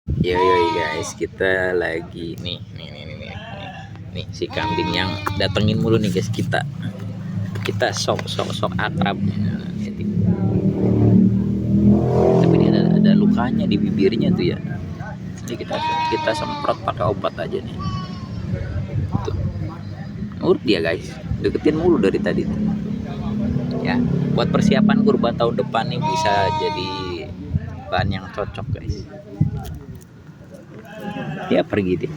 Yo guys, kita lagi nih si kambing yang datengin mulu nih guys, kita sok akrab nih. Tapi dia ada lukanya di bibirnya tuh ya. Jadi kita semprot pakai obat aja nih. Tuh, urut dia guys, deketin mulu dari tadi tuh. Ya, buat persiapan kurban tahun depan nih bisa jadi bahan yang cocok guys. Dia pergi deh.